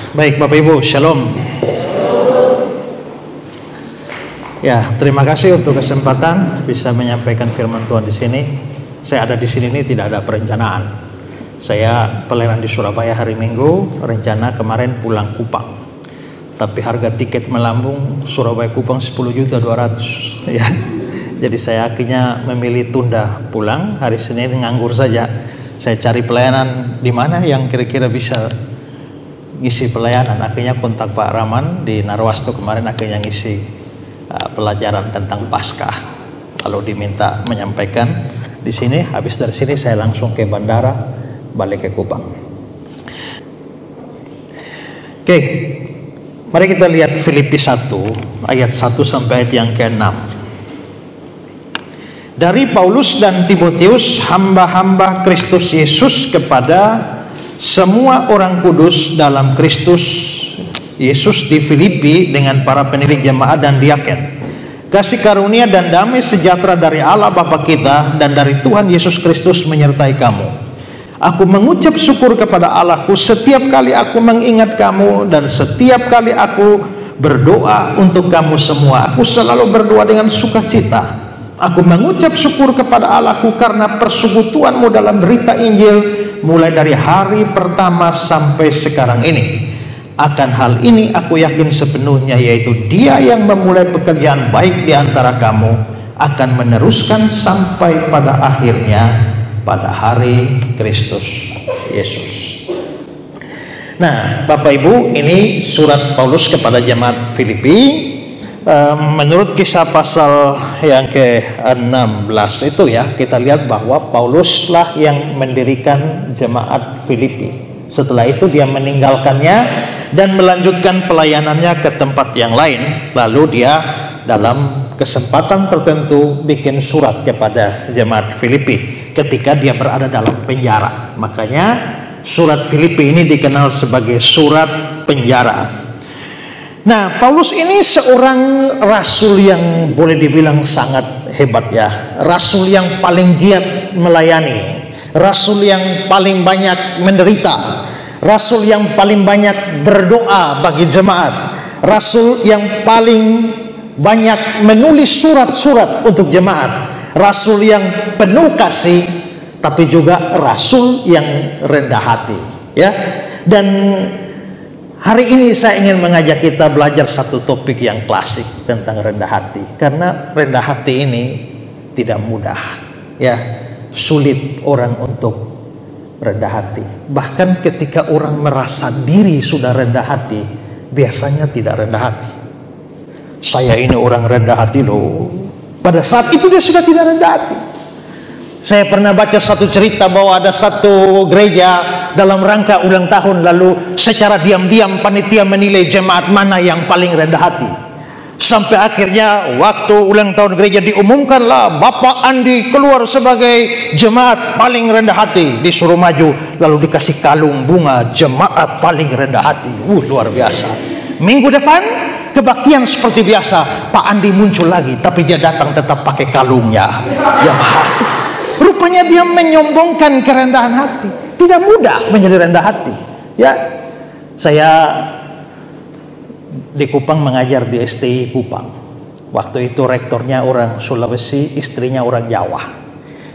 Baik Bapak Ibu, Shalom. Ya, terima kasih untuk kesempatan bisa menyampaikan firman Tuhan di sini. Saya ada di sini ini tidak ada perencanaan. Saya pelayanan di Surabaya hari Minggu, rencana kemarin pulang Kupang. Tapi harga tiket melambung Surabaya Kupang 10.200.000 ya. Jadi saya akhirnya memilih tunda pulang hari Senin, nganggur saja. Saya cari pelayanan di mana yang kira-kira bisa ngisi pelayanan. Akhirnya kontak Pak Rahman di Narwastu kemarin, akhirnya ngisi pelajaran tentang Paskah. Lalu diminta menyampaikan di sini. Habis dari sini saya langsung ke bandara, balik ke Kupang. Oke, mari kita lihat Filipi 1 ayat 1 sampai ayat yang ke-6. Dari Paulus dan Timotius, hamba-hamba Kristus Yesus, kepada semua orang kudus dalam Kristus Yesus di Filipi dengan para pendiri jemaat dan diaken. Kasih karunia dan damai sejahtera dari Allah Bapa kita dan dari Tuhan Yesus Kristus menyertai kamu. Aku mengucap syukur kepada Allahku setiap kali aku mengingat kamu, dan setiap kali aku berdoa untuk kamu semua. Aku selalu berdoa dengan sukacita. Aku mengucap syukur kepada Allahku karena persekutuanmu dalam berita Injil mulai dari hari pertama sampai sekarang ini. Akan hal ini aku yakin sepenuhnya, yaitu Dia yang memulai pekerjaan baik di antara kamu akan meneruskan sampai pada akhirnya pada hari Kristus Yesus. Nah, Bapak Ibu, ini surat Paulus kepada jemaat Filipi. Menurut kisah pasal yang ke-16 itu ya, kita lihat bahwa Pauluslah yang mendirikan jemaat Filipi. Setelah itu dia meninggalkannya dan melanjutkan pelayanannya ke tempat yang lain. Lalu dia dalam kesempatan tertentu bikin surat kepada jemaat Filipi ketika dia berada dalam penjara. Makanya surat Filipi ini dikenal sebagai surat penjara. Nah, Paulus ini seorang rasul yang boleh dibilang sangat hebat ya. Rasul yang paling giat melayani, rasul yang paling banyak menderita, rasul yang paling banyak berdoa bagi jemaat, rasul yang paling banyak menulis surat-surat untuk jemaat, rasul yang penuh kasih, tapi juga rasul yang rendah hati ya. Dan hari ini saya ingin mengajak kita belajar satu topik yang klasik tentang rendah hati. Karena rendah hati ini tidak mudah ya. Sulit orang untuk rendah hati. Bahkan ketika orang merasa diri sudah rendah hati, biasanya tidak rendah hati. Saya ini orang rendah hati loh. Pada saat itu dia sudah tidak rendah hati. Saya pernah baca satu cerita bahwa ada satu gereja dalam rangka ulang tahun, lalu secara diam-diam panitia menilai jemaat mana yang paling rendah hati. Sampai akhirnya waktu ulang tahun gereja diumumkanlah Bapak Andi keluar sebagai jemaat paling rendah hati. Disuruh maju, lalu dikasih kalung bunga jemaat paling rendah hati. Luar biasa. Minggu depan kebaktian seperti biasa, Pak Andi muncul lagi, tapi dia datang tetap pakai kalungnya. Ya, rupanya dia menyombongkan kerendahan hati. Tidak mudah menjadi rendah hati ya. Saya di Kupang mengajar di STI Kupang. Waktu itu rektornya orang Sulawesi, istrinya orang Jawa.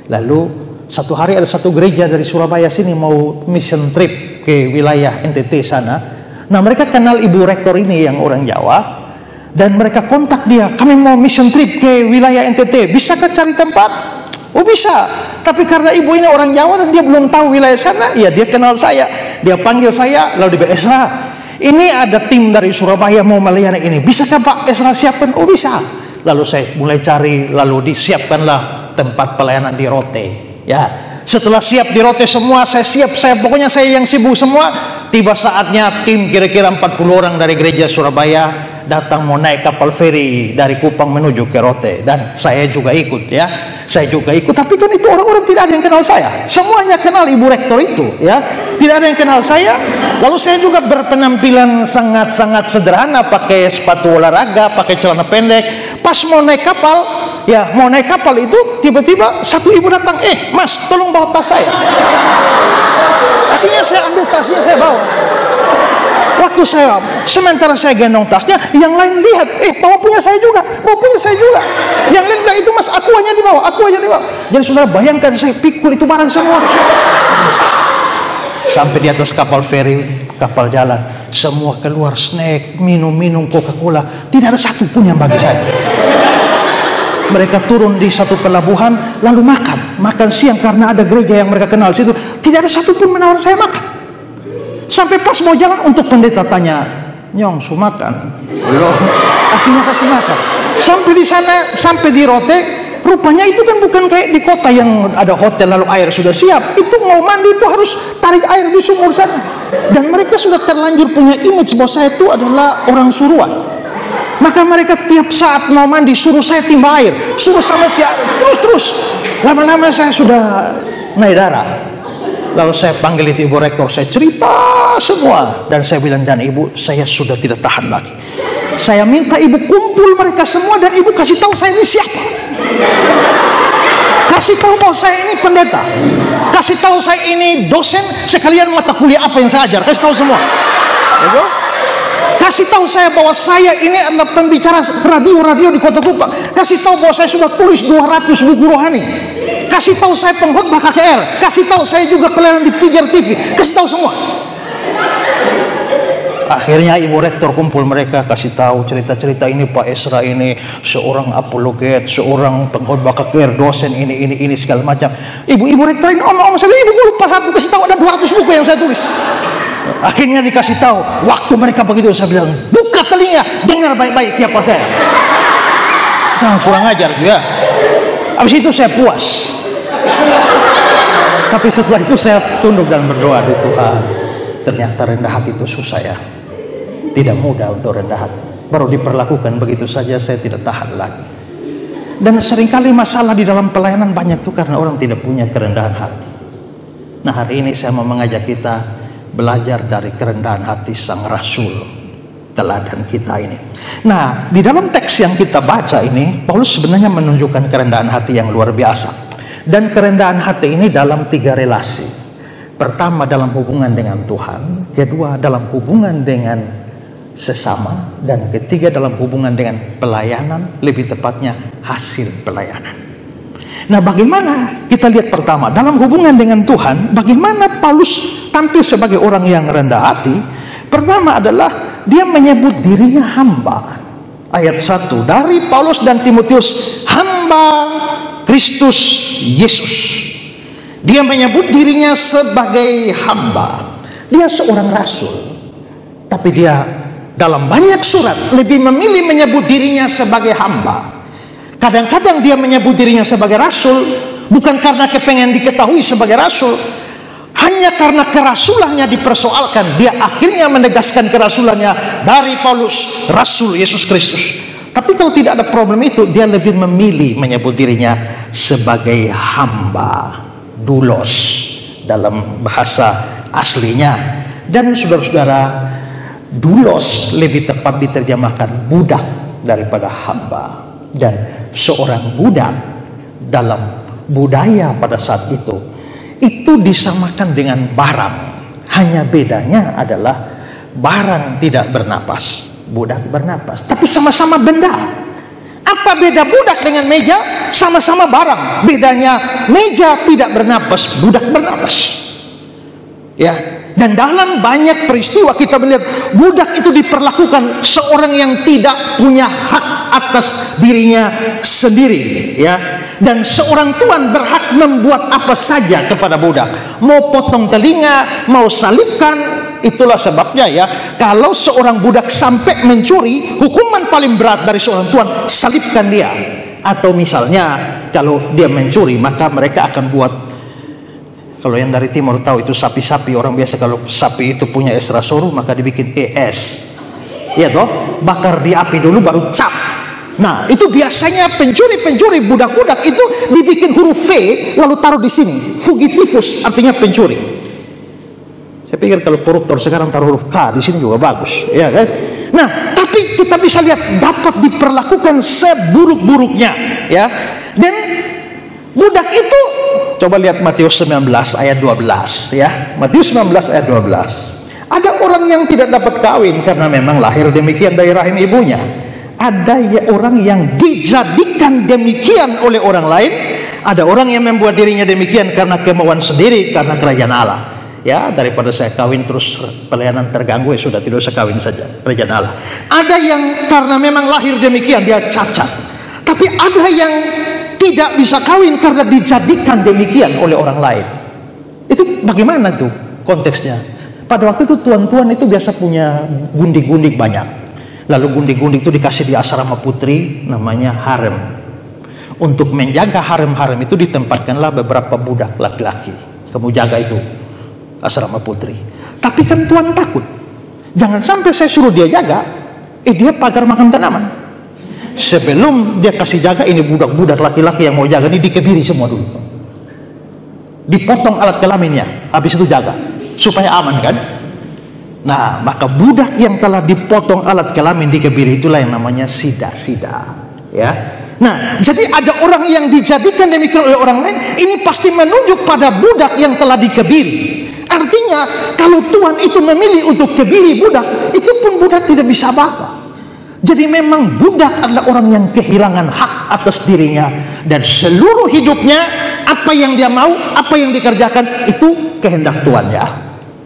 Lalu satu hari ada satu gereja dari Surabaya sini mau mission trip ke wilayah NTT sana. Nah, mereka kenal ibu rektor ini yang orang Jawa, dan mereka kontak dia, kami mau mission trip ke wilayah NTT, bisakah cari tempat? Oh bisa, tapi karena ibu ini orang Jawa dan dia belum tahu wilayah sana, ya dia kenal saya, dia panggil saya, lalu dia Esra, ini ada tim dari Surabaya mau melayani ini, bisakah Pak Esra siapkan? Oh bisa. Lalu saya mulai cari, lalu disiapkanlah tempat pelayanan di Rote. Ya, setelah siap di Rote semua, saya siap, pokoknya saya yang sibuk semua. Tiba saatnya tim kira-kira 40 orang dari gereja Surabaya datang mau naik kapal feri dari Kupang menuju ke Rote, dan saya juga ikut ya. Saya juga ikut, tapi kan itu orang-orang tidak ada yang kenal saya. Semuanya kenal ibu rektor itu ya. Tidak ada yang kenal saya. Lalu saya juga berpenampilan sangat-sangat sederhana, pakai sepatu olahraga, pakai celana pendek. Pas mau naik kapal, ya mau naik kapal itu tiba-tiba satu ibu datang, Mas tolong bawa tas saya. Akhirnya saya ambil tasnya, saya bawa. Wah, waktu sementara saya gendong tasnya, yang lain lihat, bawa punya saya juga, bawa punya saya juga. Yang lain bilang, itu mas, aku aja dibawa, aku aja dibawa. Jadi saudara bayangkan, saya pikul itu barang semua. Sampai di atas kapal feri, kapal jalan, semua keluar snack, minum Coca-Cola, tidak ada satu pun yang bagi saya. Mereka turun di satu pelabuhan, lalu makan siang karena ada gereja yang mereka kenal situ. Tidak ada satu pun menawar saya makan. Sampai pas mau jalan, untuk pendeta tanya, "Nyong, su makan?" Belum. Akhirnya kasih makan. Sampai di sana, sampai di Rote, rupanya itu kan bukan kayak di kota yang ada hotel lalu air sudah siap. Itu mau mandi itu harus tarik air di sumur sana. Dan mereka sudah terlanjur punya image bahwa saya itu adalah orang suruhan. Maka mereka tiap saat mau mandi suruh saya timba air, suruh sama terus. Lama-lama saya sudah naik darah. Lalu saya panggil itu ibu rektor, saya cerita semua, dan saya bilang, "Dan ibu, saya sudah tidak tahan lagi. Saya minta ibu kumpul mereka semua dan ibu kasih tahu saya ini siapa. Kasih tahu bahwa saya ini pendeta. Kasih tahu saya ini dosen, sekalian mata kuliah apa yang saya ajar. Kasih tahu semua. Kasih tahu saya bahwa saya ini adalah pembicara radio di Kota Kupang. Kasih tahu bahwa saya sudah tulis 200 buku rohani. Kasih tahu saya pengkhotbah KKR. Kasih tahu saya juga pelayanan di Pijar TV. Kasih tahu semua." Akhirnya ibu rektor kumpul mereka, kasih tahu cerita-cerita ini, Pak Esra ini seorang apologet, seorang pengkhotbah KKR, dosen ini segala macam. Ibu rektor ini om saya, ibu lupa satu, kasih tahu ada 200 buku yang saya tulis. Akhirnya dikasih tahu. Waktu mereka begitu, saya bilang, "Buka telinga, dengar baik-baik siapa saya." Jangan kurang ajar juga. Habis itu saya puas. Tapi setelah itu saya tunduk dan berdoa di Tuhan. Ternyata rendah hati itu susah ya. Tidak mudah untuk rendah hati. Baru diperlakukan begitu saja saya tidak tahan lagi. Dan seringkali masalah di dalam pelayanan banyak tuh karena orang tidak punya kerendahan hati. Nah, hari ini saya mau mengajak kita belajar dari kerendahan hati sang rasul, teladan kita ini. Nah, di dalam teks yang kita baca ini, Paulus sebenarnya menunjukkan kerendahan hati yang luar biasa. Dan kerendahan hati ini dalam 3 relasi. Pertama, dalam hubungan dengan Tuhan. Kedua, dalam hubungan dengan sesama. Dan ketiga, dalam hubungan dengan pelayanan, lebih tepatnya hasil pelayanan. Nah, bagaimana kita lihat pertama dalam hubungan dengan Tuhan, bagaimana Paulus tampil sebagai orang yang rendah hati. Pertama adalah dia menyebut dirinya hamba. Ayat 1, dari Paulus dan Timotius, hamba Kristus Yesus. Dia menyebut dirinya sebagai hamba. Dia seorang rasul, tapi dia dalam banyak surat lebih memilih menyebut dirinya sebagai hamba. Kadang-kadang dia menyebut dirinya sebagai rasul bukan karena kepengen diketahui sebagai rasul, hanya karena kerasulannya dipersoalkan. Dia akhirnya menegaskan kerasulannya dari Paulus, rasul Yesus Kristus. Tapi kalau tidak ada problem itu, dia lebih memilih menyebut dirinya sebagai hamba, doulos dalam bahasa aslinya. Dan saudara-saudara, doulos lebih tepat diterjemahkan budak daripada hamba. Dan seorang budak dalam budaya pada saat itu disamakan dengan barang. Hanya bedanya adalah barang tidak bernapas, budak bernapas, tapi sama-sama benda. Apa beda budak dengan meja? Sama-sama barang. Bedanya meja tidak bernapas, budak bernapas. Ya, dan dalam banyak peristiwa kita melihat budak itu diperlakukan seorang yang tidak punya hak atas dirinya sendiri, ya. Dan seorang tuan berhak membuat apa saja kepada budak. Mau potong telinga, mau salibkan. Itulah sebabnya ya, kalau seorang budak sampai mencuri, hukuman paling berat dari seorang tuan, salibkan dia. Atau misalnya kalau dia mencuri, maka mereka akan buat, kalau yang dari timur tahu itu sapi-sapi, orang biasa kalau sapi itu punya es rasoro maka dibikin es. Iya toh, bakar di api dulu baru cap. Nah, itu biasanya pencuri-pencuri budak-budak itu dibikin huruf V lalu taruh di sini. Fugitivus artinya pencuri. Saya pikir kalau koruptor sekarang taruh huruf K di sini juga bagus, ya kan? Nah, tapi kita bisa lihat dapat diperlakukan seburuk-buruknya, ya. Dan budak itu, coba lihat Matius 19 ayat 12, ya. Matius 19 ayat 12. Ada orang yang tidak dapat kawin karena memang lahir demikian dari rahim ibunya. Ada orang yang dijadikan demikian oleh orang lain. Ada orang yang membuat dirinya demikian karena kemauan sendiri, karena kerajaan Allah. Ya, daripada saya kawin terus pelayanan terganggu, ya sudah, tidak usah kawin saja, kerajaan Allah. Ada yang karena memang lahir demikian, dia cacat. Tapi ada yang tidak bisa kawin karena dijadikan demikian oleh orang lain. Itu bagaimana tuh konteksnya? Pada waktu itu tuan-tuan itu biasa punya gundik-gundik banyak. Lalu gundik-gundik itu dikasih di asrama putri, namanya harem. Untuk menjaga harem-harem itu ditempatkanlah beberapa budak laki-laki. Kamu jaga itu asrama putri. Tapi kan tuan takut, jangan sampai saya suruh dia jaga, dia pagar makan tanaman. Sebelum dia kasih jaga, ini budak-budak laki-laki yang mau jaga ini dikebiri semua dulu, dipotong alat kelaminnya, habis itu jaga supaya aman kan. Nah, maka budak yang telah dipotong alat kelamin dikebiri itulah yang namanya sida-sida, ya. Nah, jadi ada orang yang dijadikan demikian oleh orang lain, ini pasti menunjuk pada budak yang telah dikebiri. Artinya kalau Tuhan itu memilih untuk kebiri budak, itu pun budak tidak bisa apa-apa. Jadi memang budak adalah orang yang kehilangan hak atas dirinya, dan seluruh hidupnya apa yang dia mau, apa yang dikerjakan itu kehendak Tuhan, ya.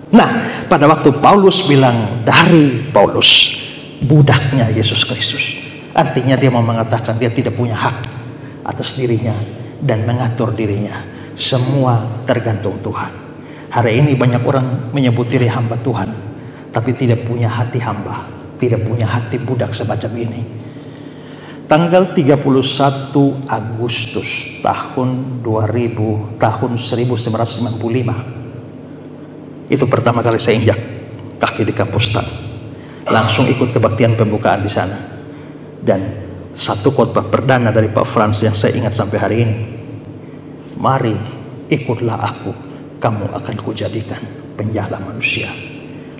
Nah, pada waktu Paulus bilang dari Paulus, budaknya Yesus Kristus, artinya dia mau mengatakan dia tidak punya hak atas dirinya dan mengatur dirinya. Semua tergantung Tuhan. Hari ini banyak orang menyebut diri hamba Tuhan, tapi tidak punya hati hamba, tidak punya hati budak semacam ini. Tanggal 31 Agustus tahun 1995, itu pertama kali saya injak kaki di kampus TAN. Langsung ikut kebaktian pembukaan di sana. Dan satu khotbah perdana dari Pak Frans yang saya ingat sampai hari ini. Mari ikutlah aku, kamu akan kujadikan penjala manusia.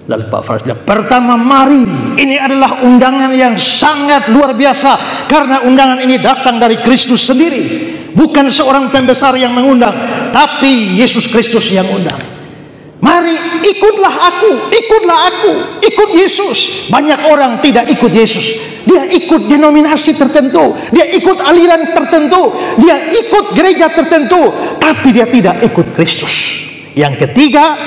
Lalu Pak Frans bilang, pertama mari, ini adalah undangan yang sangat luar biasa, karena undangan ini datang dari Kristus sendiri. Bukan seorang pembesar yang mengundang, tapi Yesus Kristus yang undang. Mari ikutlah aku, ikut Yesus. Banyak orang tidak ikut Yesus, dia ikut denominasi tertentu, dia ikut aliran tertentu, dia ikut gereja tertentu, tapi dia tidak ikut Kristus. Yang ketiga,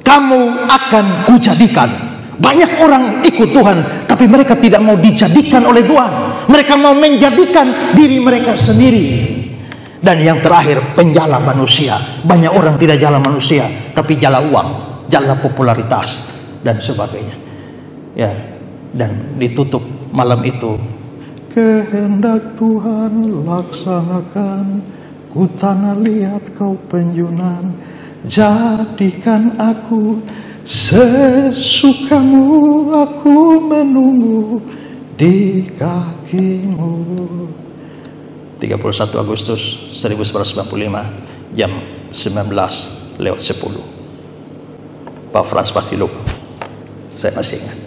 kamu akan kujadikan. Banyak orang ikut Tuhan, tapi mereka tidak mau dijadikan oleh Tuhan. Mereka mau menjadikan diri mereka sendiri. Dan yang terakhir, penjala manusia. Banyak orang tidak jala manusia, tapi jala uang, jala popularitas, dan sebagainya. Ya, dan ditutup malam itu, kehendak Tuhan laksanakan, ku tanah lihat kau penjunan, jadikan aku sesukamu, aku menunggu di kakimu. 31 Agustus 1995 jam 19:10. Pak Frans pasti lupa, saya masih ingat.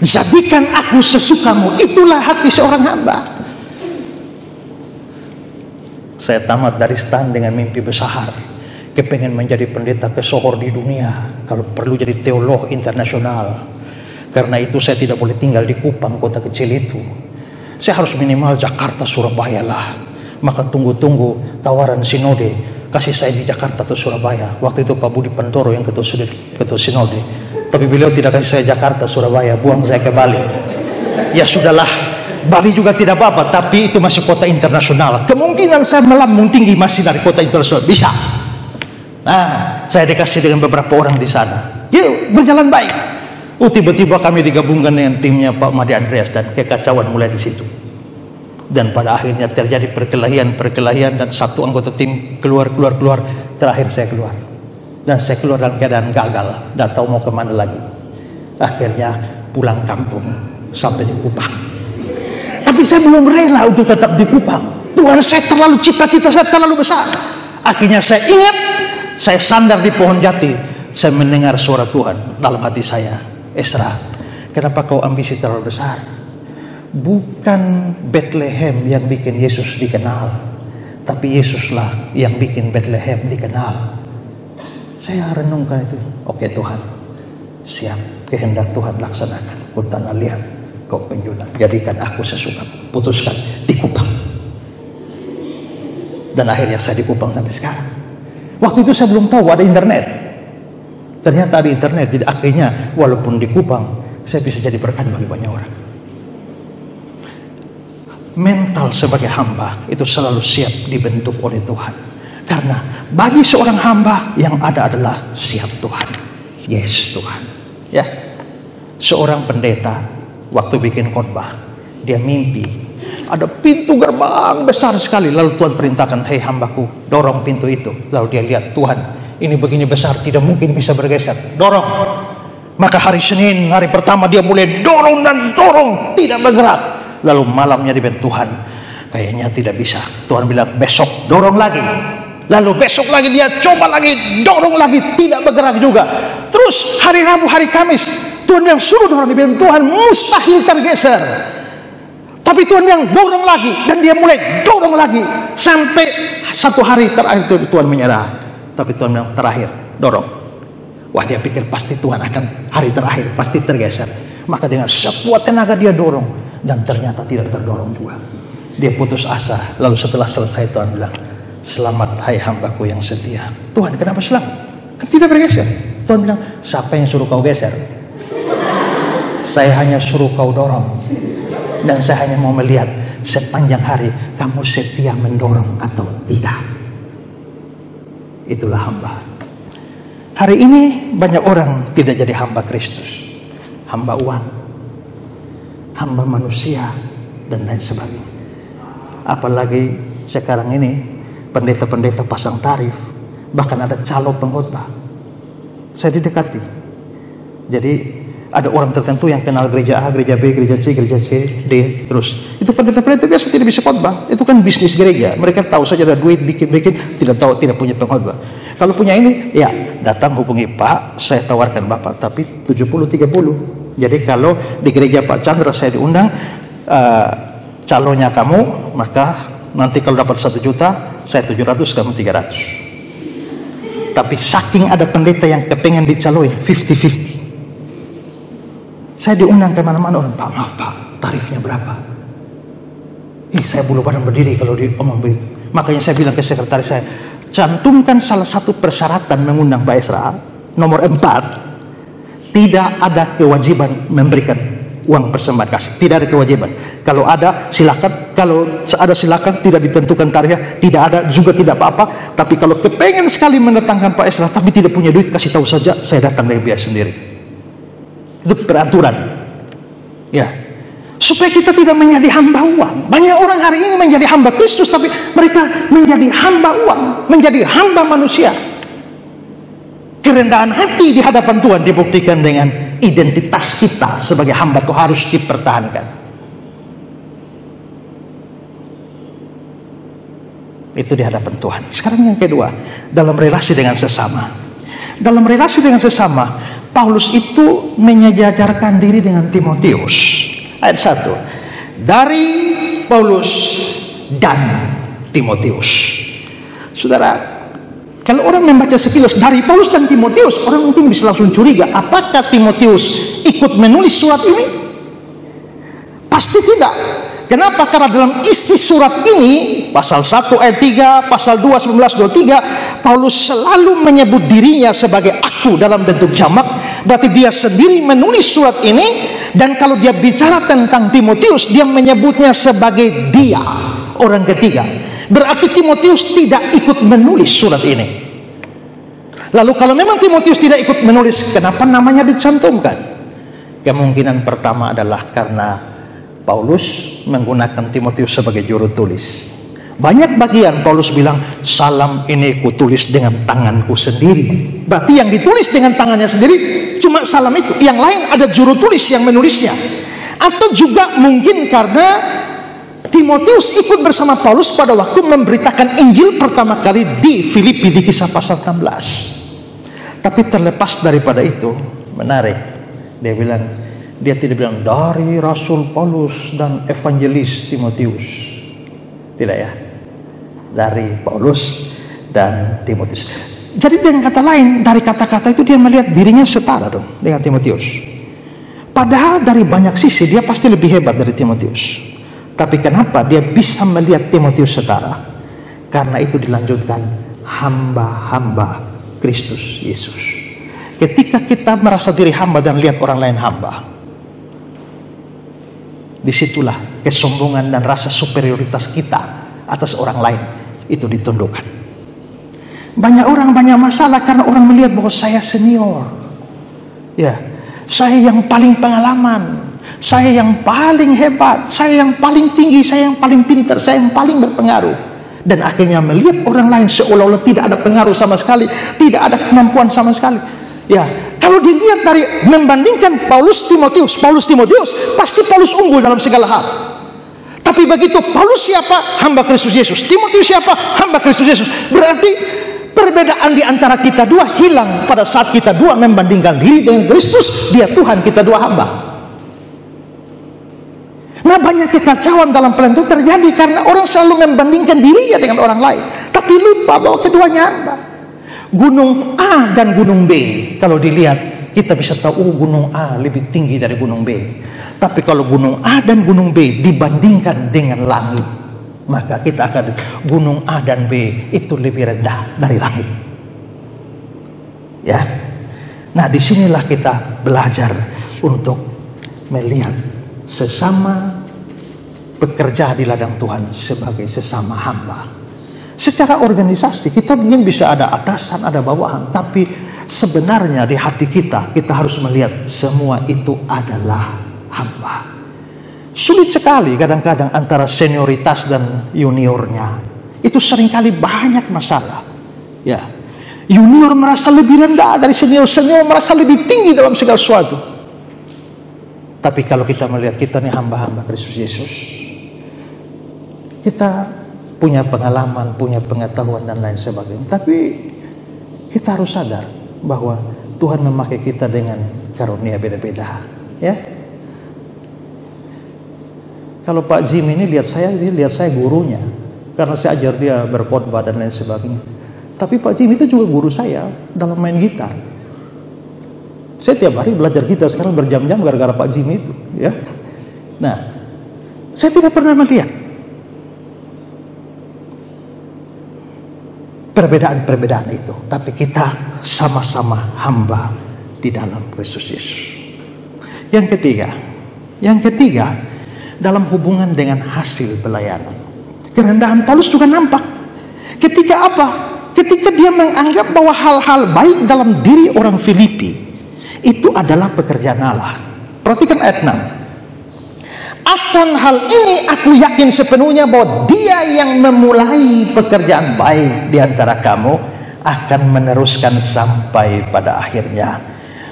Jadikan aku sesukamu, itulah hati seorang hamba. Saya tamat dari STAN dengan mimpi besar, kepengen menjadi pendeta kesohor di dunia, kalau perlu jadi teolog internasional. Karena itu saya tidak boleh tinggal di Kupang, kota kecil itu. Saya harus minimal Jakarta, Surabaya lah. Maka tunggu-tunggu tawaran sinode, kasih saya di Jakarta atau Surabaya. Waktu itu Pak Budi Pentoro yang ketua sinode, tapi beliau tidak kasih saya Jakarta, Surabaya, buang saya ke Bali. Ya sudahlah, Bali juga tidak apa-apa, tapi itu masih kota internasional. Kemungkinan saya melambung tinggi masih dari kota internasional, bisa. Nah, saya dikasih dengan beberapa orang di sana. Yuk, berjalan baik. Tiba-tiba kami digabungkan dengan timnya Pak Madi Andreas, dan kekacauan mulai di situ. Dan pada akhirnya terjadi perkelahian dan satu anggota tim keluar. Terakhir saya keluar, dan saya keluar dalam keadaan gagal, tidak tahu mau kemana lagi. Akhirnya pulang kampung sampai di Kupang. Tapi saya belum rela untuk tetap di Kupang. Tuhan, saya terlalu, cita-cita saya terlalu besar. Akhirnya saya ingat, saya sandar di pohon jati. Saya mendengar suara Tuhan dalam hati saya, Esra, kenapa kau ambisi terlalu besar? Bukan Bethlehem yang bikin Yesus dikenal, tapi Yesuslah yang bikin Bethlehem dikenal. Saya renungkan itu. Oke Tuhan, Siap, kehendak Tuhan laksanakan. Ku tanah lihat kau penjunan, jadikan aku sesuka. Putuskan, dikupang. Dan akhirnya saya dikupang sampai sekarang. Waktu itu saya belum tahu ada internet. Ternyata ada internet, jadi akhirnya walaupun dikupang, saya bisa jadi berkat bagi banyak orang. Mental sebagai hamba itu selalu siap dibentuk oleh Tuhan. Karena bagi seorang hamba yang ada adalah siap Tuhan. Yes Tuhan. Ya, seorang pendeta waktu bikin khotbah, dia mimpi ada pintu gerbang besar sekali. Lalu Tuhan perintahkan, hei hambaku, dorong pintu itu. Lalu dia lihat, Tuhan, ini begini besar, tidak mungkin bisa bergeser. Dorong. Maka hari Senin, hari pertama dia mulai dorong dan dorong, tidak bergerak. Lalu malamnya dia bilang, Tuhan, kayaknya tidak bisa. Tuhan bilang, besok dorong lagi. Lalu besok lagi dia coba lagi, dorong lagi, tidak bergerak juga. Terus hari Rabu, hari Kamis, Tuhan yang suruh dorong, dia bilang, Tuhan mustahil tergeser. Tapi Tuhan yang dorong lagi, dan dia mulai dorong lagi sampai satu hari terakhir Tuhan menyerah. Tapi Tuhan bilang, terakhir dorong. Wah, dia pikir pasti Tuhan akan hari terakhir pasti tergeser. Maka dengan sekuat tenaga dia dorong, dan ternyata tidak terdorong juga. Dia putus asa. Lalu setelah selesai Tuhan bilang, selamat hai hambaku yang setia. Tuhan, kenapa selamat? Kan tidak bergeser. Tuhan bilang, siapa yang suruh kau geser? Saya hanya suruh kau dorong. Dan saya hanya mau melihat sepanjang hari kamu setia mendorong atau tidak. Itulah hamba. Hari ini banyak orang tidak jadi hamba Kristus. Hamba uang, hamba manusia, dan lain sebagainya. Apalagi sekarang ini pendeta-pendeta pasang tarif, bahkan ada calo pengkhotbah. Saya didekati. Jadi ada orang tertentu yang kenal gereja A, gereja B, gereja C, gereja C, D, terus. Itu pendeta-pendeta biasa tidak bisa khotbah. Itu kan bisnis gereja. Mereka tahu saja ada duit, bikin, tidak tahu, tidak punya pengkhotbah. Kalau punya ini, ya datang hubungi Pak, saya tawarkan Bapak, tapi 70-30. Jadi kalau di gereja Pak Chandra saya diundang, calonnya kamu, maka nanti kalau dapat 1 juta, saya 700, kamu 300. Tapi saking ada pendeta yang kepengen dicaloin 50-50. Saya diundang ke mana-mana orang, Pak maaf Pak, tarifnya berapa? Saya bulu badan berdiri kalau diomong begitu. Makanya saya bilang ke sekretaris saya, cantumkan salah satu persyaratan mengundang Pak Esra, nomor 4, tidak ada kewajiban memberikan uang persembahan kasih. Tidak ada kewajiban. Kalau ada silakan, kalau ada silakan, tidak ditentukan tarifnya, tidak ada juga tidak apa-apa. Tapi kalau kepengen sekali mendatangkan Pak Esra tapi tidak punya duit, kasih tahu saja, saya datang dari biaya sendiri. Itu peraturan. Ya. Supaya kita tidak menjadi hamba uang. Banyak orang hari ini menjadi hamba Kristus, tapi mereka menjadi hamba uang, menjadi hamba manusia. Kerendahan hati di hadapan Tuhan dibuktikan dengan identitas kita sebagai hamba itu harus dipertahankan. Itu di hadapan Tuhan. Sekarang yang kedua, dalam relasi dengan sesama. Dalam relasi dengan sesama, Paulus itu menyejajarkan diri dengan Timotius. Ayat 1, dari Paulus dan Timotius. Saudara, kalau orang membaca sekilas dari Paulus dan Timotius, orang mungkin bisa langsung curiga, apakah Timotius ikut menulis surat ini? Pasti tidak. Kenapa? Karena dalam isi surat ini, pasal 1 ayat 3, pasal 2, 19-23, Paulus selalu menyebut dirinya sebagai aku dalam bentuk jamak. Berarti dia sendiri menulis surat ini, dan kalau dia bicara tentang Timotius, dia menyebutnya sebagai dia, orang ketiga. Berarti Timotius tidak ikut menulis surat ini. Lalu kalau memang Timotius tidak ikut menulis, kenapa namanya dicantumkan? Kemungkinan pertama adalah karena Paulus menggunakan Timotius sebagai juru tulis. Banyak bagian Paulus bilang, salam ini kutulis dengan tanganku sendiri. Berarti yang ditulis dengan tangannya sendiri cuma salam itu. Yang lain ada juru tulis yang menulisnya. Atau juga mungkin karena Timotius ikut bersama Paulus pada waktu memberitakan Injil pertama kali di Filipi di Kisah pasal 16. Tapi terlepas daripada itu, menarik. Dia tidak bilang dari Rasul Paulus dan Evangelis Timotius. Tidak ya. Dari Paulus dan Timotius. Jadi dengan kata lain, dari kata-kata itu dia melihat dirinya setara dong dengan Timotius. Padahal dari banyak sisi dia pasti lebih hebat dari Timotius. Tapi kenapa dia bisa melihat Timotius setara? Karena itu dilanjutkan, hamba-hamba Kristus Yesus. Ketika kita merasa diri hamba dan lihat orang lain hamba, disitulah kesombongan dan rasa superioritas kita atas orang lain itu ditundukkan. Banyak orang banyak masalah karena orang melihat bahwa saya senior, ya, saya yang paling pengalaman, saya yang paling hebat, saya yang paling tinggi, saya yang paling pintar, saya yang paling berpengaruh. Dan akhirnya melihat orang lain seolah-olah tidak ada pengaruh sama sekali, tidak ada kemampuan sama sekali. Ya, kalau dilihat dari membandingkan Paulus Timotius, pasti Paulus unggul dalam segala hal. Tapi begitu Paulus siapa? Hamba Kristus Yesus. Timotius siapa? Hamba Kristus Yesus. Berarti perbedaan di antara kita dua hilang pada saat kita dua membandingkan diri dengan Kristus, dia Tuhan, kita dua hamba. Nah, banyak kekacauan dalam pelayanan itu terjadi karena orang selalu membandingkan dirinya dengan orang lain, tapi lupa bahwa keduanya hamba. Gunung A dan gunung B, kalau dilihat kita bisa tahu, gunung A lebih tinggi dari gunung B. Tapi kalau gunung A dan gunung B dibandingkan dengan langit, maka kita akan gunung A dan B itu lebih rendah dari langit. Ya, nah disinilah kita belajar untuk melihat sesama pekerja di ladang Tuhan sebagai sesama hamba. Secara organisasi kita mungkin bisa ada atasan, ada bawahan, tapi sebenarnya di hati kita harus melihat semua itu adalah hamba. Sulit sekali kadang-kadang antara senioritas dan juniornya. Itu seringkali banyak masalah. Ya, junior merasa lebih rendah dari senior, senior merasa lebih tinggi dalam segala sesuatu. Tapi kalau kita melihat kita ini hamba-hamba Kristus Yesus, kita punya pengalaman, punya pengetahuan dan lain sebagainya. Tapi kita harus sadar bahwa Tuhan memakai kita dengan karunia beda-beda. Ya, kalau Pak Jim ini lihat saya gurunya, karena saya ajar dia berkhotbah dan lain sebagainya. Tapi Pak Jim itu juga guru saya dalam main gitar. Saya tiap hari belajar gitar sekarang berjam-jam gara-gara Pak Jim itu. Ya, nah saya tidak pernah melihat perbedaan-perbedaan itu, tapi kita sama-sama hamba di dalam Kristus Yesus. Yang ketiga, dalam hubungan dengan hasil pelayanan, kerendahan Paulus juga nampak. Ketika apa? Ketika dia menganggap bahwa hal-hal baik dalam diri orang Filipi itu adalah pekerjaan Allah. Perhatikan ayat 6. Akan hal ini aku yakin sepenuhnya bahwa dia yang memulai pekerjaan baik di antara kamu akan meneruskan sampai pada akhirnya.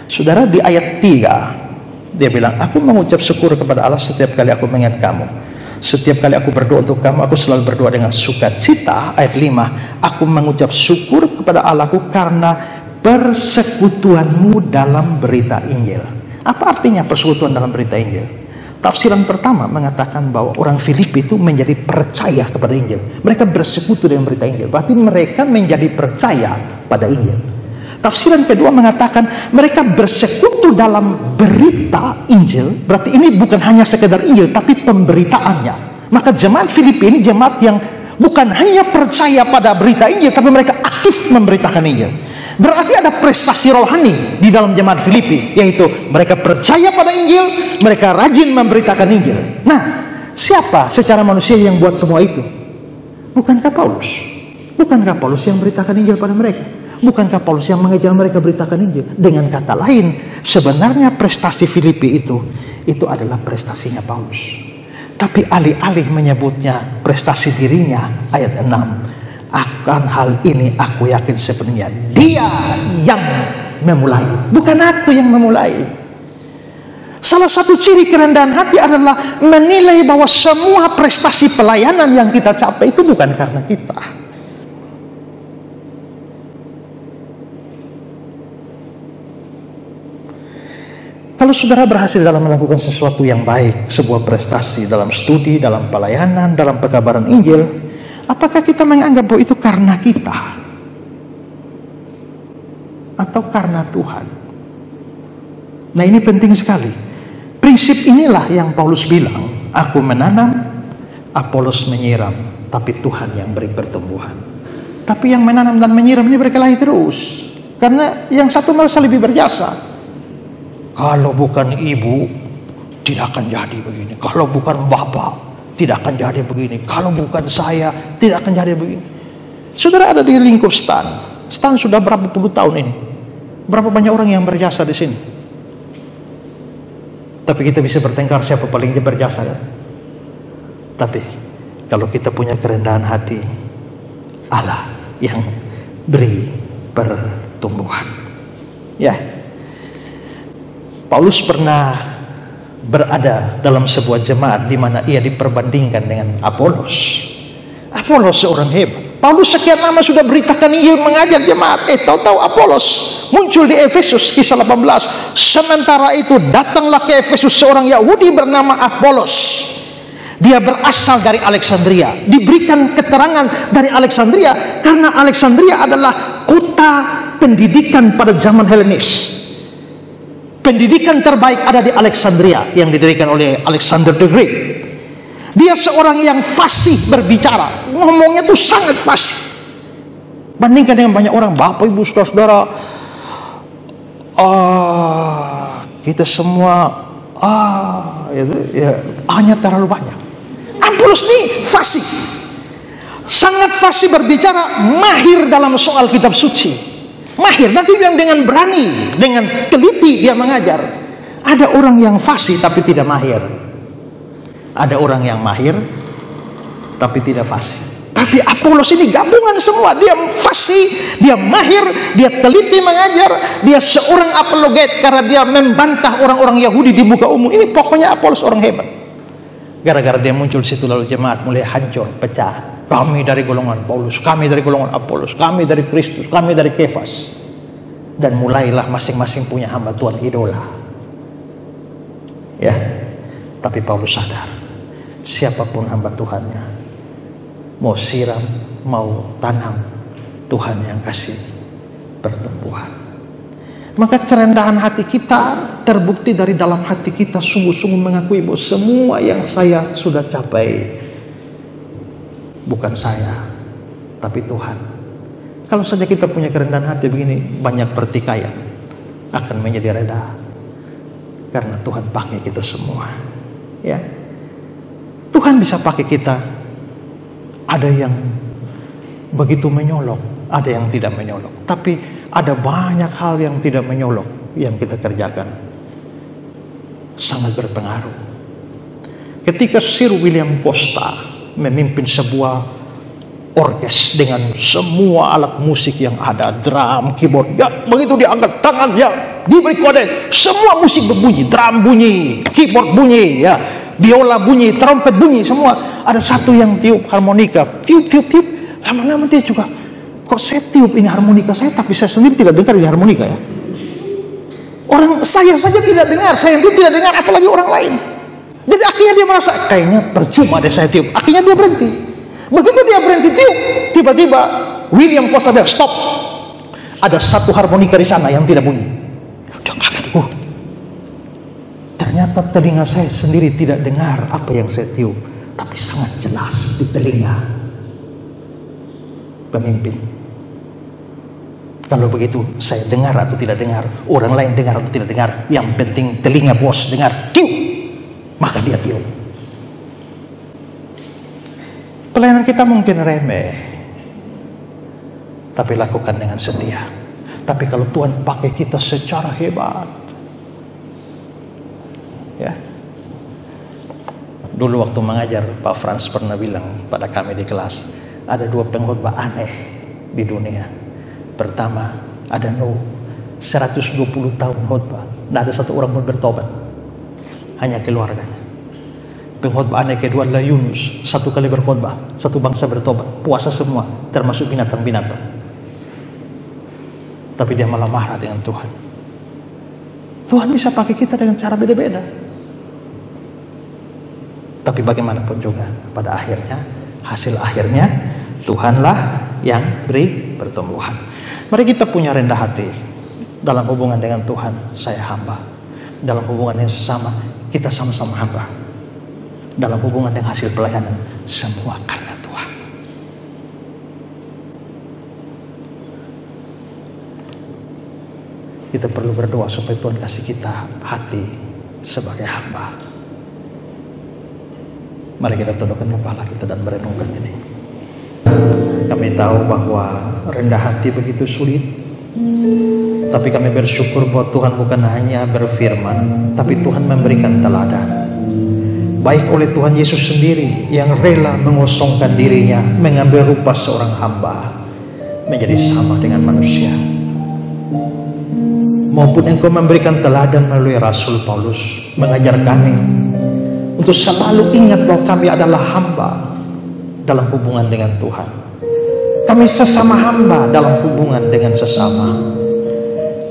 Saudara, di ayat 3 dia bilang, aku mengucap syukur kepada Allah setiap kali aku mengingat kamu. Setiap kali aku berdoa untuk kamu, aku selalu berdoa dengan sukacita. Ayat 5, aku mengucap syukur kepada Allahku karena persekutuanmu dalam berita Injil. Apa artinya persekutuan dalam berita Injil? Tafsiran pertama mengatakan bahwa orang Filipi itu menjadi percaya kepada Injil. Mereka bersekutu dengan berita Injil. Berarti mereka menjadi percaya pada Injil. Tafsiran kedua mengatakan mereka bersekutu dalam berita Injil. Berarti ini bukan hanya sekedar Injil, tapi pemberitaannya. Maka jemaat Filipi ini jemaat yang bukan hanya percaya pada berita Injil, tapi mereka aktif memberitakan Injil. Berarti ada prestasi rohani di dalam jemaat Filipi, yaitu mereka percaya pada Injil, mereka rajin memberitakan Injil. Nah, siapa secara manusia yang buat semua itu? Bukankah Paulus? Bukankah Paulus yang memberitakan Injil pada mereka? Bukankah Paulus yang mengajar mereka beritakan Injil? Dengan kata lain, sebenarnya prestasi Filipi itu adalah prestasinya Paulus. Tapi alih-alih menyebutnya prestasi dirinya, ayat 6. Akan hal ini aku yakin sepenuhnya dia yang memulai, bukan aku yang memulai. Salah satu ciri kerendahan hati adalah menilai bahwa semua prestasi pelayanan yang kita capai itu bukan karena kita. Kalau saudara berhasil dalam melakukan sesuatu yang baik, sebuah prestasi dalam studi, dalam pelayanan, dalam pekabaran Injil, apakah kita menganggap bahwa itu karena kita? atau karena Tuhan? Nah, ini penting sekali. Prinsip inilah yang Paulus bilang, aku menanam, Apolos menyiram, tapi Tuhan yang beri pertumbuhan. Tapi yang menanam dan menyiram ini berkelahi terus, karena yang satu merasa lebih berjasa. Kalau bukan ibu, tidak akan jadi begini. Kalau bukan bapak, tidak akan jadi begini. Kalau bukan saya, tidak akan jadi begini. Saudara ada di lingkup Stan. Stan sudah berapa puluh tahun ini. Berapa banyak orang yang berjasa di sini. Tapi kita bisa bertengkar siapa paling berjasa. Kan? Tapi kalau kita punya kerendahan hati, Allah yang beri pertumbuhan. Ya, Paulus pernah berada dalam sebuah jemaat di mana ia diperbandingkan dengan Apolos. Apolos seorang hebat. Paulus sekian lama sudah beritakan Injil, mengajar jemaat. Tahu-tahu Apolos muncul di Efesus, kisah 18. Sementara itu datanglah ke Efesus seorang Yahudi bernama Apolos. Dia berasal dari Alexandria. Diberikan keterangan dari Alexandria karena Alexandria adalah kota pendidikan pada zaman Helenis. Pendidikan terbaik ada di Alexandria yang didirikan oleh Alexander the Great. Dia seorang yang fasih berbicara, ngomongnya tuh sangat fasih. Bandingkan dengan banyak orang, Bapak Ibu Saudara-saudara, kita semua hanya terlalu banyak. Apolos ini fasih, sangat fasih berbicara, mahir dalam soal kitab suci, mahir. Nanti bilang dengan berani, dengan teliti dia mengajar. Ada orang yang fasih tapi tidak mahir. Ada orang yang mahir tapi tidak fasih. Tapi Apolos ini gabungan semua. Dia fasih, dia mahir, dia teliti mengajar, dia seorang apologet karena dia membantah orang-orang Yahudi di muka umum. Ini pokoknya Apolos orang hebat. Gara-gara dia muncul di situ lalu jemaat mulai hancur, pecah. Kami dari golongan Paulus, kami dari golongan Apolos, kami dari Kristus, kami dari Kefas. Dan mulailah masing-masing punya hamba Tuhan idola. Ya, tapi Paulus sadar, siapapun hamba Tuhannya, mau siram, mau tanam, Tuhan yang kasih pertumbuhan. Maka kerendahan hati kita terbukti dari dalam hati kita sungguh-sungguh mengakui bahwa semua yang saya sudah capai bukan saya, tapi Tuhan. Kalau saja kita punya kerendahan hati begini, banyak pertikaian akan menjadi reda karena Tuhan pakai kita semua. Ya, Tuhan bisa pakai kita. Ada yang begitu menyolok, ada yang tidak menyolok. Tapi ada banyak hal yang tidak menyolok yang kita kerjakan. Sangat berpengaruh. Ketika Sir William Costa memimpin sebuah orkes dengan semua alat musik yang ada, drum, keyboard, ya begitu dia angkat tangan, ya diberi kode, semua musik berbunyi, drum bunyi, keyboard bunyi, ya biola bunyi, trompet bunyi, semua. Ada satu yang tiup harmonika, tiup, lama-lama dia juga, kok saya tiup ini harmonika saya, tapi saya sendiri tidak dengar ini harmonika ya. Orang saya saja tidak dengar, saya itu tidak dengar, apalagi orang lain. Jadi akhirnya dia merasa kayaknya percuma deh saya tiup. Akhirnya dia berhenti. Begitu dia berhenti tiup, tiba-tiba William Costa bilang stop. Ada satu harmonika di sana yang tidak bunyi. Dia kaget. Ternyata telinga saya sendiri tidak dengar apa yang saya tiup, tapi sangat jelas di telinga pemimpin. Kalau begitu saya dengar atau tidak dengar, orang lain dengar atau tidak dengar, yang penting telinga bos dengar, tiup, maka dia tiup. Pelayanan kita mungkin remeh, tapi lakukan dengan setia. Tapi kalau Tuhan pakai kita secara hebat, ya. Dulu waktu mengajar, Pak Frans pernah bilang pada kami di kelas, ada dua pengkhotbah aneh di dunia. Pertama, ada Nuh, 120 tahun khotbah, tidak ada satu orang pun bertobat, hanya keluarganya. Pengkhotbah aneh kedua adalah Yunus, satu kali berkhotbah, satu bangsa bertobat, puasa semua, termasuk binatang-binatang. Tapi dia malah marah dengan Tuhan. Tuhan bisa pakai kita dengan cara beda-beda. Tapi bagaimanapun juga, pada akhirnya, hasil akhirnya Tuhanlah yang beri pertumbuhan. Mari kita punya rendah hati. dalam hubungan dengan Tuhan, saya hamba. Dalam hubungan yang sesama, kita sama-sama hamba. Dalam hubungan yang hasil pelayanan, semua karena Tuhan. Kita perlu berdoa supaya Tuhan kasih kita hati sebagai hamba. Mari kita tundukkan kepala kita dan merenungkan ini. Kami tahu bahwa rendah hati begitu sulit, tapi kami bersyukur bahwa Tuhan bukan hanya berfirman, tapi Tuhan memberikan teladan. Baik oleh Tuhan Yesus sendiri yang rela mengosongkan dirinya, mengambil rupa seorang hamba, menjadi sama dengan manusia. Maupun Engkau memberikan teladan melalui Rasul Paulus, mengajar kami untuk selalu ingat bahwa kami adalah hamba dalam hubungan dengan Tuhan. Kami sesama hamba dalam hubungan dengan sesama.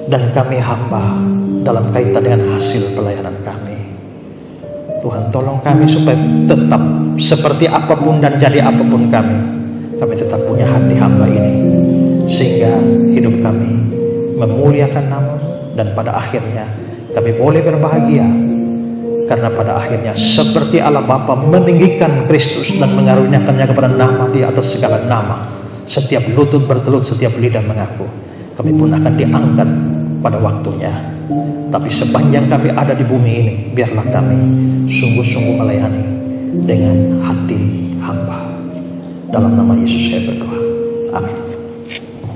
Dan kami hamba dalam kaitan dengan hasil pelayanan kami. Tuhan tolong kami supaya tetap seperti apapun dan jadi apapun kami tetap punya hati hamba ini. Sehingga hidup kami memuliakan nama, dan pada akhirnya kami boleh berbahagia. Karena pada akhirnya seperti Allah Bapa meninggikan Kristus dan mengaruniakannya kepada nama di atas segala nama, setiap lutut bertelut, setiap lidah mengaku, kami pun akan diangkat pada waktunya. Tapi sepanjang kami ada di bumi ini, biarlah kami sungguh-sungguh melayani dengan hati hamba. Dalam nama Yesus saya berdoa. Amin.